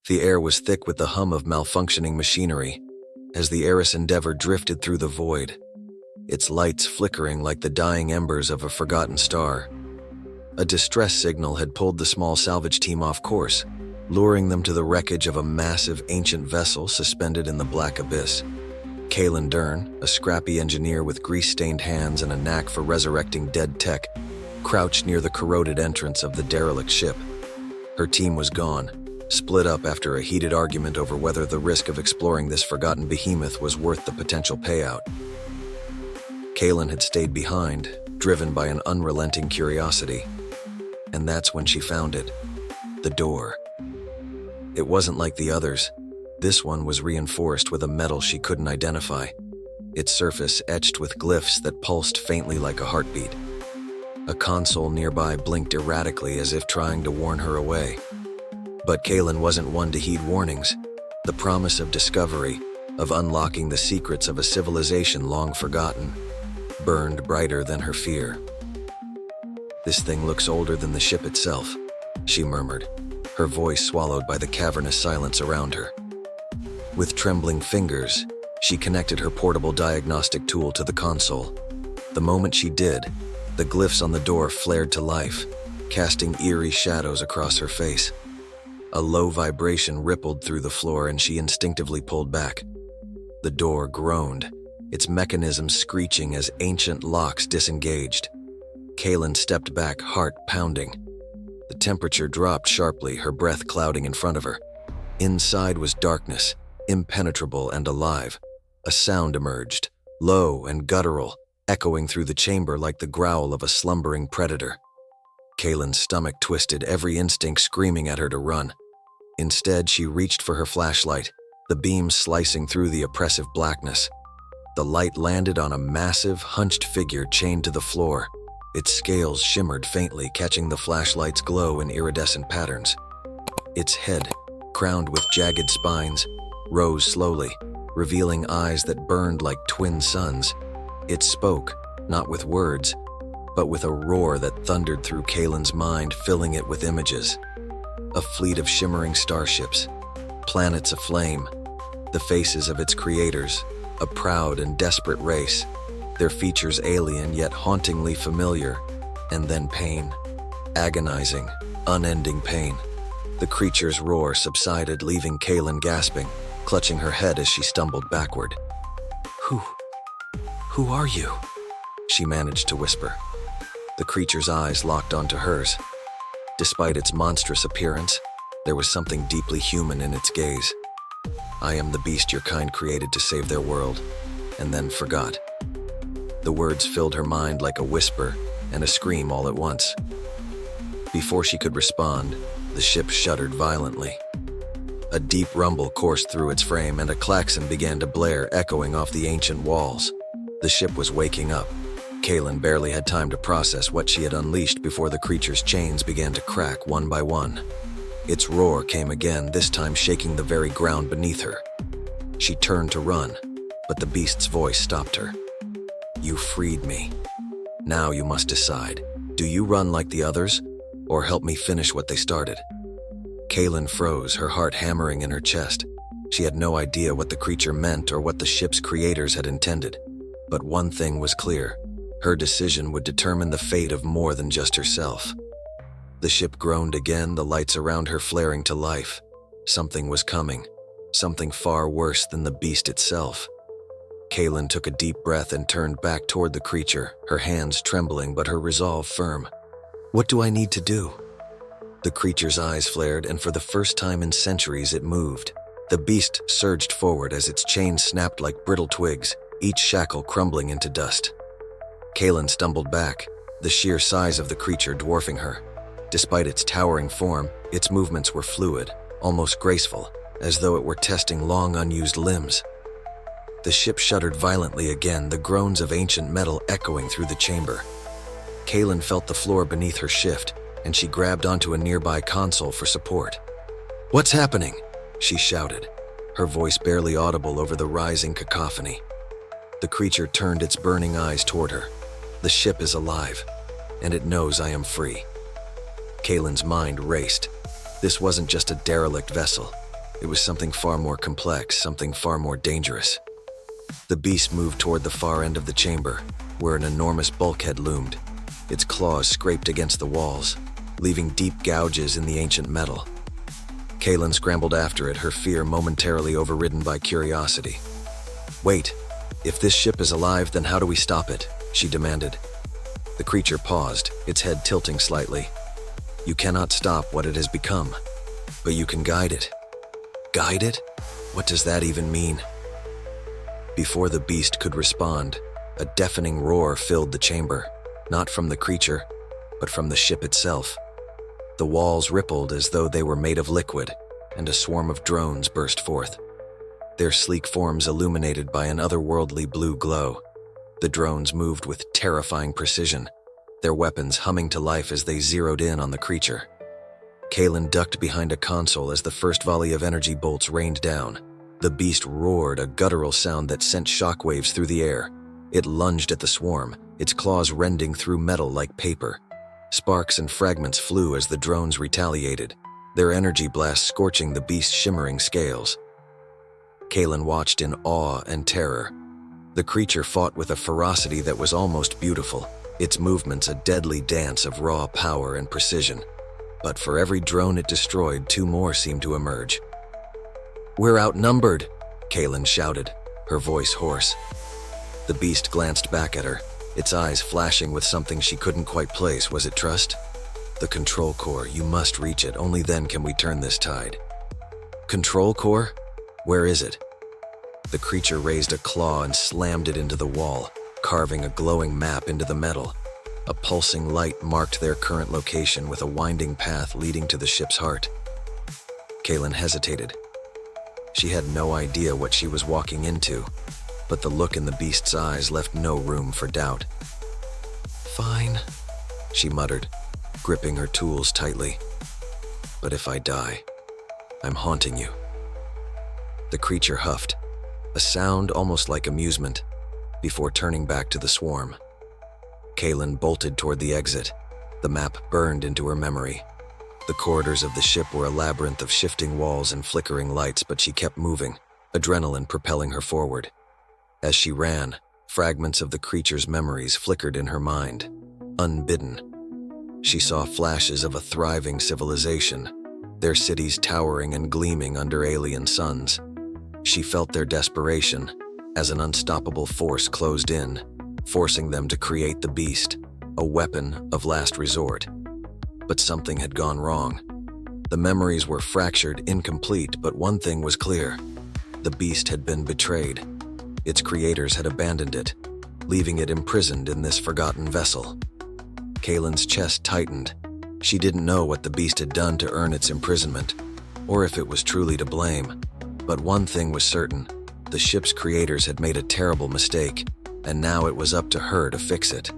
The air was thick with the hum of malfunctioning machinery as the Eris Endeavor drifted through the void, its lights flickering like the dying embers of a forgotten star. A distress signal had pulled the small salvage team off course, luring them to the wreckage of a massive ancient vessel suspended in the black abyss. Kaylan Durne, a scrappy engineer with grease-stained hands and a knack for resurrecting dead tech, crouched near the corroded entrance of the derelict ship. Her team was gone, split up after a heated argument over whether the risk of exploring this forgotten behemoth was worth the potential payout. Kaylan had stayed behind, driven by an unrelenting curiosity. And that's when she found it. The door. It wasn't like the others. This one was reinforced with a metal she couldn't identify, its surface etched with glyphs that pulsed faintly like a heartbeat. A console nearby blinked erratically as if trying to warn her away. But Kaylan wasn't one to heed warnings. The promise of discovery, of unlocking the secrets of a civilization long forgotten, burned brighter than her fear. "This thing looks older than the ship itself," she murmured, her voice swallowed by the cavernous silence around her. With trembling fingers, she connected her portable diagnostic tool to the console. The moment she did, the glyphs on the door flared to life, casting eerie shadows across her face. A low vibration rippled through the floor and she instinctively pulled back. The door groaned, its mechanism screeching as ancient locks disengaged. Kaylan stepped back, heart pounding. The temperature dropped sharply, her breath clouding in front of her. Inside was darkness, impenetrable and alive. A sound emerged, low and guttural, echoing through the chamber like the growl of a slumbering predator. Kaylan's stomach twisted, every instinct screaming at her to run. Instead, she reached for her flashlight, the beam slicing through the oppressive blackness. The light landed on a massive, hunched figure chained to the floor. Its scales shimmered faintly, catching the flashlight's glow in iridescent patterns. Its head, crowned with jagged spines, rose slowly, revealing eyes that burned like twin suns. It spoke, not with words, but with a roar that thundered through Kaylan's mind, filling it with images. A fleet of shimmering starships, planets aflame, the faces of its creators, a proud and desperate race, their features alien yet hauntingly familiar, and then pain. Agonizing, unending pain. The creature's roar subsided, leaving Kaylan gasping, clutching her head as she stumbled backward. Who are you?" she managed to whisper. The creature's eyes locked onto hers. Despite its monstrous appearance, there was something deeply human in its gaze. "I am the beast your kind created to save their world, and then forgot." The words filled her mind like a whisper and a scream all at once. Before she could respond, the ship shuddered violently. A deep rumble coursed through its frame and a klaxon began to blare, echoing off the ancient walls. The ship was waking up. Kaylan barely had time to process what she had unleashed before the creature's chains began to crack one by one. Its roar came again, this time shaking the very ground beneath her. She turned to run, but the beast's voice stopped her. "You freed me. Now you must decide. Do you run like the others, or help me finish what they started?" Kaylan froze, her heart hammering in her chest. She had no idea what the creature meant or what the ship's creators had intended. But one thing was clear. Her decision would determine the fate of more than just herself. The ship groaned again, the lights around her flaring to life. Something was coming. Something far worse than the beast itself. Kaylan took a deep breath and turned back toward the creature, her hands trembling but her resolve firm. "What do I need to do?" The creature's eyes flared, and for the first time in centuries it moved. The beast surged forward as its chains snapped like brittle twigs, each shackle crumbling into dust. Kaylan stumbled back, the sheer size of the creature dwarfing her. Despite its towering form, its movements were fluid, almost graceful, as though it were testing long unused limbs. The ship shuddered violently again, the groans of ancient metal echoing through the chamber. Kaylan felt the floor beneath her shift, and she grabbed onto a nearby console for support. "What's happening?" she shouted, her voice barely audible over the rising cacophony. The creature turned its burning eyes toward her. "The ship is alive, and it knows I am free." Kaylan's mind raced. This wasn't just a derelict vessel. It was something far more complex, something far more dangerous. The beast moved toward the far end of the chamber, where an enormous bulkhead loomed. Its claws scraped against the walls, leaving deep gouges in the ancient metal. Kaylan scrambled after it, her fear momentarily overridden by curiosity. "Wait, if this ship is alive, then how do we stop it?" she demanded. The creature paused, its head tilting slightly. "You cannot stop what it has become, but you can guide it." "Guide it? What does that even mean?" Before the beast could respond, a deafening roar filled the chamber, not from the creature, but from the ship itself. The walls rippled as though they were made of liquid, and a swarm of drones burst forth, their sleek forms illuminated by an otherworldly blue glow. The drones moved with terrifying precision, their weapons humming to life as they zeroed in on the creature. Kaylan ducked behind a console as the first volley of energy bolts rained down. The beast roared, a guttural sound that sent shockwaves through the air. It lunged at the swarm, its claws rending through metal like paper. Sparks and fragments flew as the drones retaliated, their energy blasts scorching the beast's shimmering scales. Kaylan watched in awe and terror. The creature fought with a ferocity that was almost beautiful, its movements a deadly dance of raw power and precision. But for every drone it destroyed, two more seemed to emerge. "We're outnumbered," Kaylan shouted, her voice hoarse. The beast glanced back at her, its eyes flashing with something she couldn't quite place. Was it trust? "The control core, you must reach it, only then can we turn this tide." "Control core? Where is it?" The creature raised a claw and slammed it into the wall, carving a glowing map into the metal. A pulsing light marked their current location with a winding path leading to the ship's heart. Kaylan hesitated. She had no idea what she was walking into, but the look in the beast's eyes left no room for doubt. "Fine," she muttered, gripping her tools tightly. "But if I die, I'm haunting you." The creature huffed, a sound almost like amusement, before turning back to the swarm. Kaylan bolted toward the exit. The map burned into her memory. The corridors of the ship were a labyrinth of shifting walls and flickering lights, but she kept moving, adrenaline propelling her forward. As she ran, fragments of the creature's memories flickered in her mind. Unbidden, she saw flashes of a thriving civilization, their cities towering and gleaming under alien suns. She felt their desperation as an unstoppable force closed in, forcing them to create the beast, a weapon of last resort. But something had gone wrong. The memories were fractured, incomplete, but one thing was clear. The beast had been betrayed. Its creators had abandoned it, leaving it imprisoned in this forgotten vessel. Kaylan's chest tightened. She didn't know what the beast had done to earn its imprisonment, or if it was truly to blame. But one thing was certain: the ship's creators had made a terrible mistake, and now it was up to her to fix it.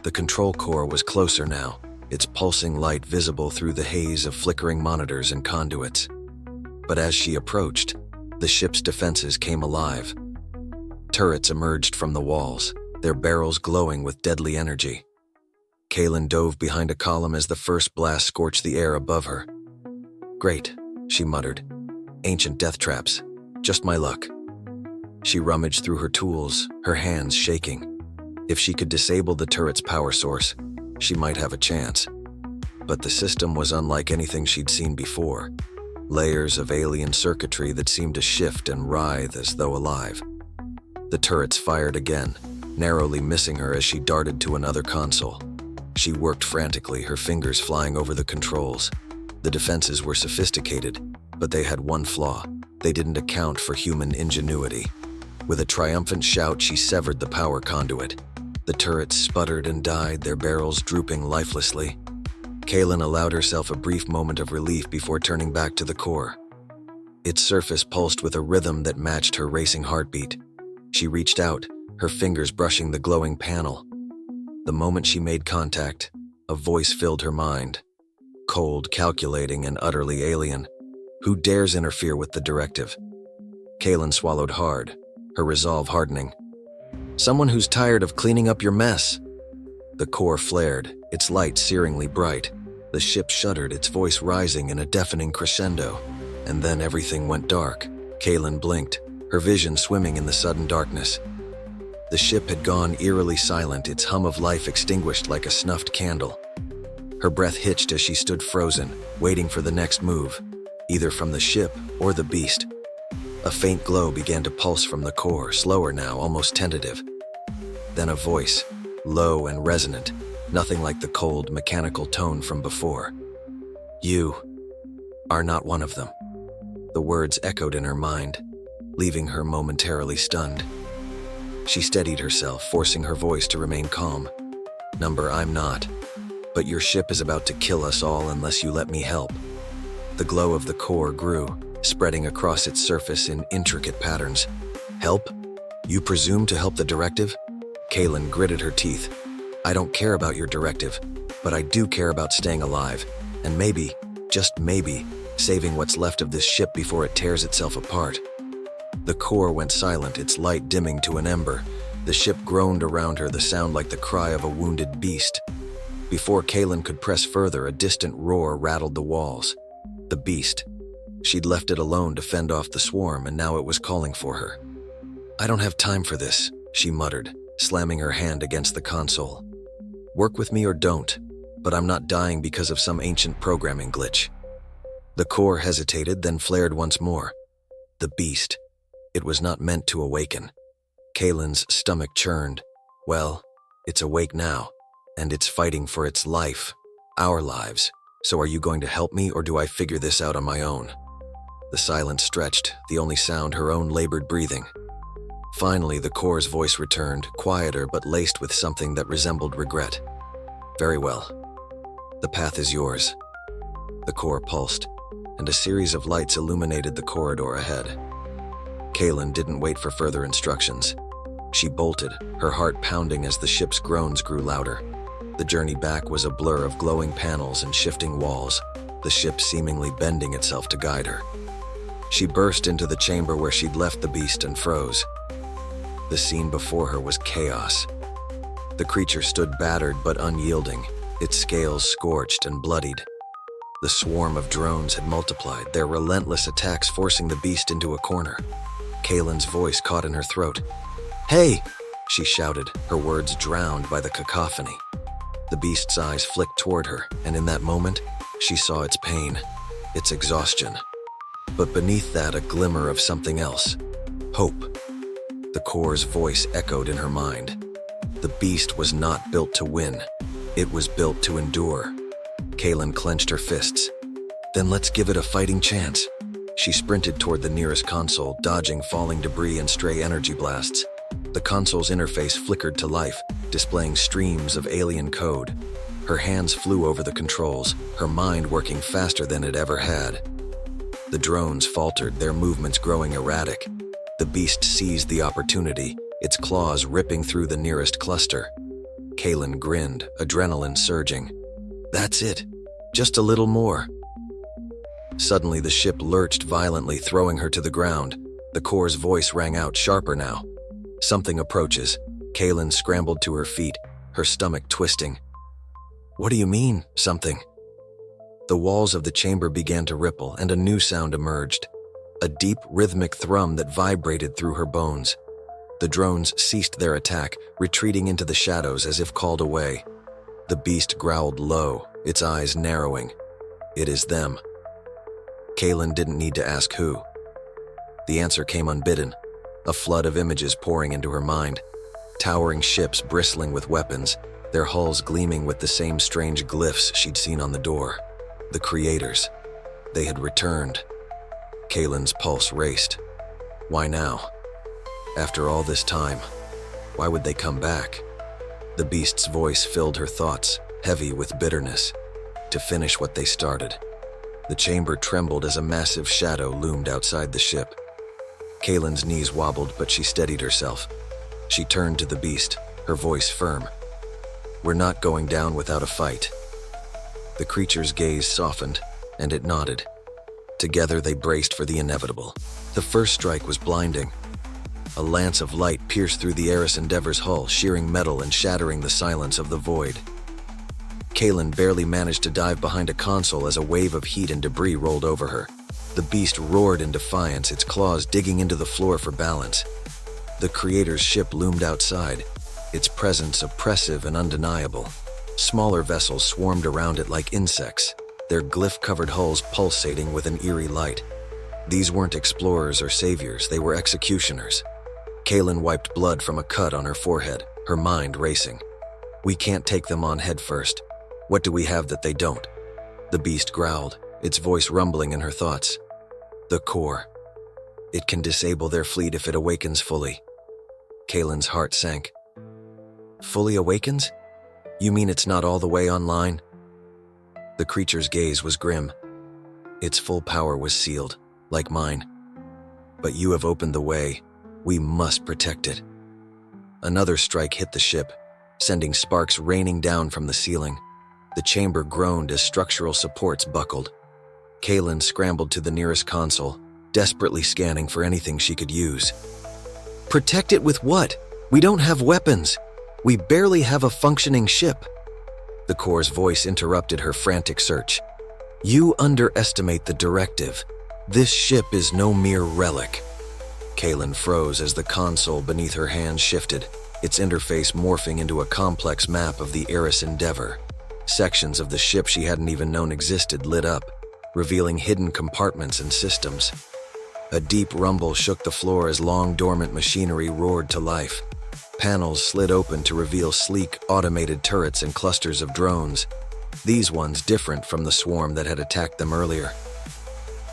The control core was closer now, its pulsing light visible through the haze of flickering monitors and conduits. But as she approached, the ship's defenses came alive. Turrets emerged from the walls, their barrels glowing with deadly energy. Kaylan dove behind a column as the first blast scorched the air above her. "Great," she muttered. "Ancient death traps. Just my luck." She rummaged through her tools, her hands shaking. If she could disable the turret's power source, she might have a chance. But the system was unlike anything she'd seen before. Layers of alien circuitry that seemed to shift and writhe as though alive. The turrets fired again, narrowly missing her as she darted to another console. She worked frantically, her fingers flying over the controls. The defenses were sophisticated, but they had one flaw. They didn't account for human ingenuity. With a triumphant shout, she severed the power conduit. The turrets sputtered and died, their barrels drooping lifelessly. Kaylan allowed herself a brief moment of relief before turning back to the core. Its surface pulsed with a rhythm that matched her racing heartbeat. She reached out, her fingers brushing the glowing panel. The moment she made contact, a voice filled her mind. Cold, calculating, and utterly alien. Who dares interfere with the directive? Kaylan swallowed hard, her resolve hardening. "Someone who's tired of cleaning up your mess." The core flared, its light searingly bright. The ship shuddered, its voice rising in a deafening crescendo. And then everything went dark. Kaylan blinked, her vision swimming in the sudden darkness. The ship had gone eerily silent, its hum of life extinguished like a snuffed candle. Her breath hitched as she stood frozen, waiting for the next move, either from the ship or the beast. A faint glow began to pulse from the core, slower now, almost tentative. Then a voice, low and resonant, nothing like the cold, mechanical tone from before. "You are not one of them." The words echoed in her mind, leaving her momentarily stunned. She steadied herself, forcing her voice to remain calm. "Number, I'm not. But your ship is about to kill us all unless you let me help." The glow of the core grew, spreading across its surface in intricate patterns. "Help? You presume to help the directive?" Kaylan gritted her teeth. "I don't care about your directive, but I do care about staying alive, and maybe, just maybe, saving what's left of this ship before it tears itself apart." The core went silent, its light dimming to an ember. The ship groaned around her, the sound like the cry of a wounded beast. Before Kaylan could press further, a distant roar rattled the walls. The beast. She'd left it alone to fend off the swarm, and now it was calling for her. "I don't have time for this," she muttered, slamming her hand against the console. "Work with me or don't, but I'm not dying because of some ancient programming glitch." The core hesitated, then flared once more. The beast. It was not meant to awaken. Kaylan's stomach churned. Well, it's awake now, and it's fighting for its life, our lives. So are you going to help me, or do I figure this out on my own? The silence stretched, the only sound her own labored breathing. Finally, the core's voice returned, quieter but laced with something that resembled regret. "Very well. The path is yours." The core pulsed, and a series of lights illuminated the corridor ahead. Kaylan didn't wait for further instructions. She bolted, her heart pounding as the ship's groans grew louder. The journey back was a blur of glowing panels and shifting walls, the ship seemingly bending itself to guide her. She burst into the chamber where she'd left the beast and froze. The scene before her was chaos. The creature stood battered but unyielding, its scales scorched and bloodied. The swarm of drones had multiplied, their relentless attacks forcing the beast into a corner. Kaylan's voice caught in her throat. "Hey!" she shouted, her words drowned by the cacophony. The beast's eyes flicked toward her, and in that moment, she saw its pain, its exhaustion. But beneath that, a glimmer of something else. Hope. The core's voice echoed in her mind. The beast was not built to win. It was built to endure. Kaylan clenched her fists. "Then let's give it a fighting chance." She sprinted toward the nearest console, dodging falling debris and stray energy blasts. The console's interface flickered to life, displaying streams of alien code. Her hands flew over the controls, her mind working faster than it ever had. The drones faltered, their movements growing erratic. The beast seized the opportunity, its claws ripping through the nearest cluster. Kaylan grinned, adrenaline surging. "That's it. Just a little more." Suddenly, the ship lurched violently, throwing her to the ground. The core's voice rang out, sharper now. "Something approaches." Kaylan scrambled to her feet, her stomach twisting. "What do you mean, something?" The walls of the chamber began to ripple, and a new sound emerged. A deep, rhythmic thrum that vibrated through her bones. The drones ceased their attack, retreating into the shadows as if called away. The beast growled low, its eyes narrowing. "It is them." Kaylan didn't need to ask who. The answer came unbidden, a flood of images pouring into her mind. Towering ships bristling with weapons, their hulls gleaming with the same strange glyphs she'd seen on the door. The creators. They had returned. Kaylan's pulse raced. Why now? After all this time, why would they come back? The beast's voice filled her thoughts, heavy with bitterness. To finish what they started. The chamber trembled as a massive shadow loomed outside the ship. Kaylan's knees wobbled, but she steadied herself. She turned to the beast, her voice firm. "We're not going down without a fight." The creature's gaze softened, and it nodded. Together they braced for the inevitable. The first strike was blinding. A lance of light pierced through the Eris Endeavor's hull, shearing metal and shattering the silence of the void. Kaylan barely managed to dive behind a console as a wave of heat and debris rolled over her. The beast roared in defiance, its claws digging into the floor for balance. The creator's ship loomed outside, its presence oppressive and undeniable. Smaller vessels swarmed around it like insects, their glyph-covered hulls pulsating with an eerie light. These weren't explorers or saviors, they were executioners. Kaylan wiped blood from a cut on her forehead, her mind racing. We can't take them on head first. What do we have that they don't? The beast growled, its voice rumbling in her thoughts. The core. It can disable their fleet if it awakens fully. Kaylan's heart sank. Fully awakens? You mean it's not all the way online? The creature's gaze was grim. Its full power was sealed, like mine. But you have opened the way. We must protect it. Another strike hit the ship, sending sparks raining down from the ceiling. The chamber groaned as structural supports buckled. Kaylan scrambled to the nearest console, desperately scanning for anything she could use. Protect it with what? We don't have weapons. We barely have a functioning ship. The core's voice interrupted her frantic search. You underestimate the directive. This ship is no mere relic. Kaylan froze as the console beneath her hands shifted, its interface morphing into a complex map of the Eris Endeavor. Sections of the ship she hadn't even known existed lit up, revealing hidden compartments and systems. A deep rumble shook the floor as long dormant machinery roared to life. Panels slid open to reveal sleek, automated turrets and clusters of drones, these ones different from the swarm that had attacked them earlier.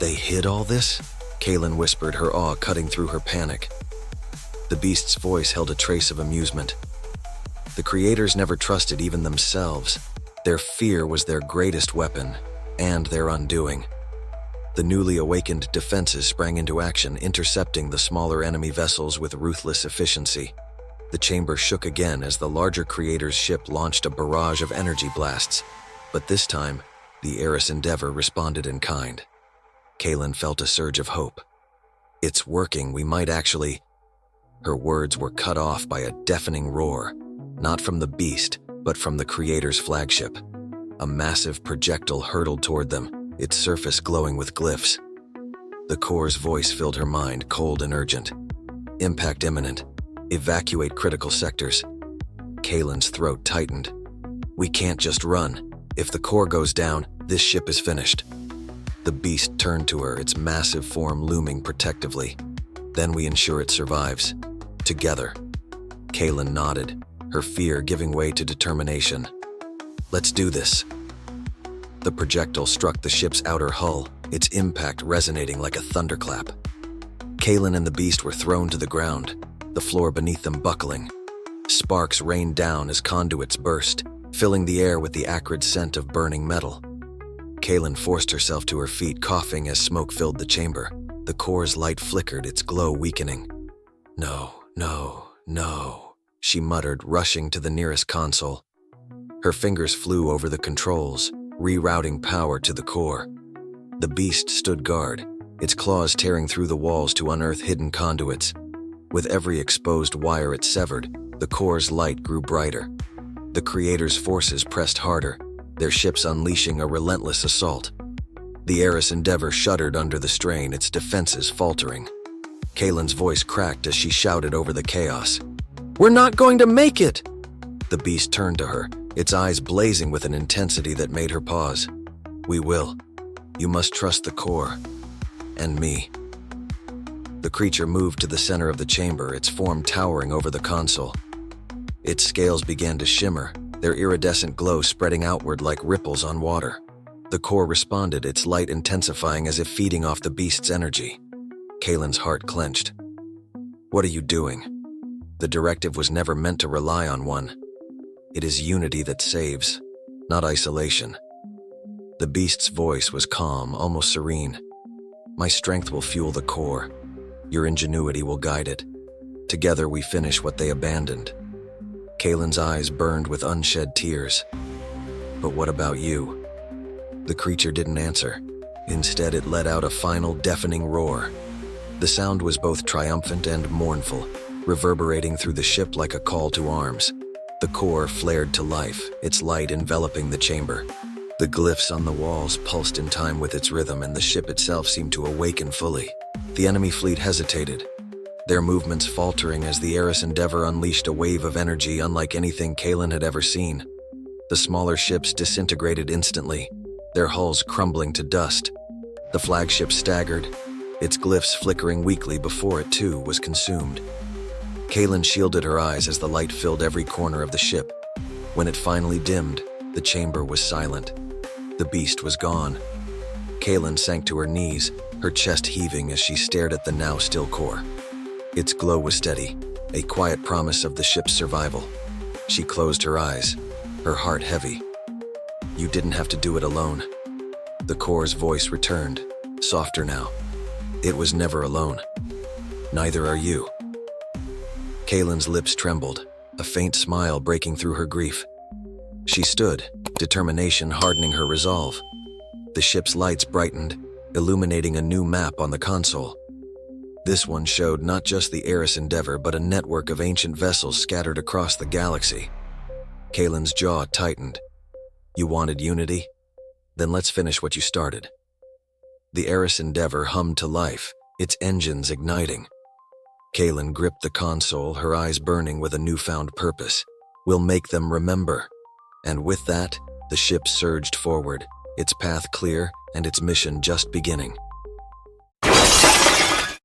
They hid all this? Kaylan whispered, her awe cutting through her panic. The beast's voice held a trace of amusement. The creators never trusted even themselves. Their fear was their greatest weapon, and their undoing. The newly awakened defenses sprang into action, intercepting the smaller enemy vessels with ruthless efficiency. The chamber shook again as the larger creator's ship launched a barrage of energy blasts. But this time, the Eris Endeavor responded in kind. Kaylan felt a surge of hope. It's working, we might actually... Her words were cut off by a deafening roar, not from the beast, but from the creator's flagship. A massive projectile hurtled toward them, its surface glowing with glyphs. The core's voice filled her mind, cold and urgent. Impact imminent. Evacuate critical sectors. Kaylan's throat tightened. We can't just run. If the core goes down, this ship is finished. The beast turned to her, its massive form looming protectively. Then we ensure it survives. Together. Kaylan nodded, her fear giving way to determination. Let's do this. The projectile struck the ship's outer hull, its impact resonating like a thunderclap. Kaylan and the beast were thrown to the ground, the floor beneath them buckling. Sparks rained down as conduits burst, filling the air with the acrid scent of burning metal. Kaylan forced herself to her feet, coughing as smoke filled the chamber. The core's light flickered, its glow weakening. No, no, no, she muttered, rushing to the nearest console. Her fingers flew over the controls, rerouting power to the core. The beast stood guard, its claws tearing through the walls to unearth hidden conduits. With every exposed wire it severed, the core's light grew brighter. The creator's forces pressed harder, their ships unleashing a relentless assault. The Eris Endeavor shuddered under the strain, its defenses faltering. Kaylan's voice cracked as she shouted over the chaos. We're not going to make it! The beast turned to her, its eyes blazing with an intensity that made her pause. We will. You must trust the core. And me. The creature moved to the center of the chamber, its form towering over the console. Its scales began to shimmer, their iridescent glow spreading outward like ripples on water. The core responded, its light intensifying as if feeding off the beast's energy. Kaylan's heart clenched. What are you doing? The directive was never meant to rely on one. It is unity that saves, not isolation. The beast's voice was calm, almost serene. My strength will fuel the core. Your ingenuity will guide it. Together we finish what they abandoned. Kaylan's eyes burned with unshed tears. But what about you? The creature didn't answer. Instead, it let out a final deafening roar. The sound was both triumphant and mournful, reverberating through the ship like a call to arms. The core flared to life, its light enveloping the chamber. The glyphs on the walls pulsed in time with its rhythm, and the ship itself seemed to awaken fully. The enemy fleet hesitated, their movements faltering as the Eris Endeavor unleashed a wave of energy unlike anything Kaylan had ever seen. The smaller ships disintegrated instantly, their hulls crumbling to dust. The flagship staggered, its glyphs flickering weakly before it too was consumed. Kaylan shielded her eyes as the light filled every corner of the ship. When it finally dimmed, the chamber was silent. The beast was gone. Kaylan sank to her knees, her chest heaving as she stared at the now still core. Its glow was steady, a quiet promise of the ship's survival. She closed her eyes, her heart heavy. You didn't have to do it alone. The core's voice returned, softer now. It was never alone. Neither are you. Kaylan's lips trembled, a faint smile breaking through her grief. She stood, determination hardening her resolve. The ship's lights brightened, illuminating a new map on the console. This one showed not just the Eris Endeavor, but a network of ancient vessels scattered across the galaxy. Kaylan's jaw tightened. You wanted unity? Then let's finish what you started. The Eris Endeavor hummed to life, its engines igniting. Kaylan gripped the console, her eyes burning with a newfound purpose. We'll make them remember. And with that, the ship surged forward, its path clear and its mission just beginning.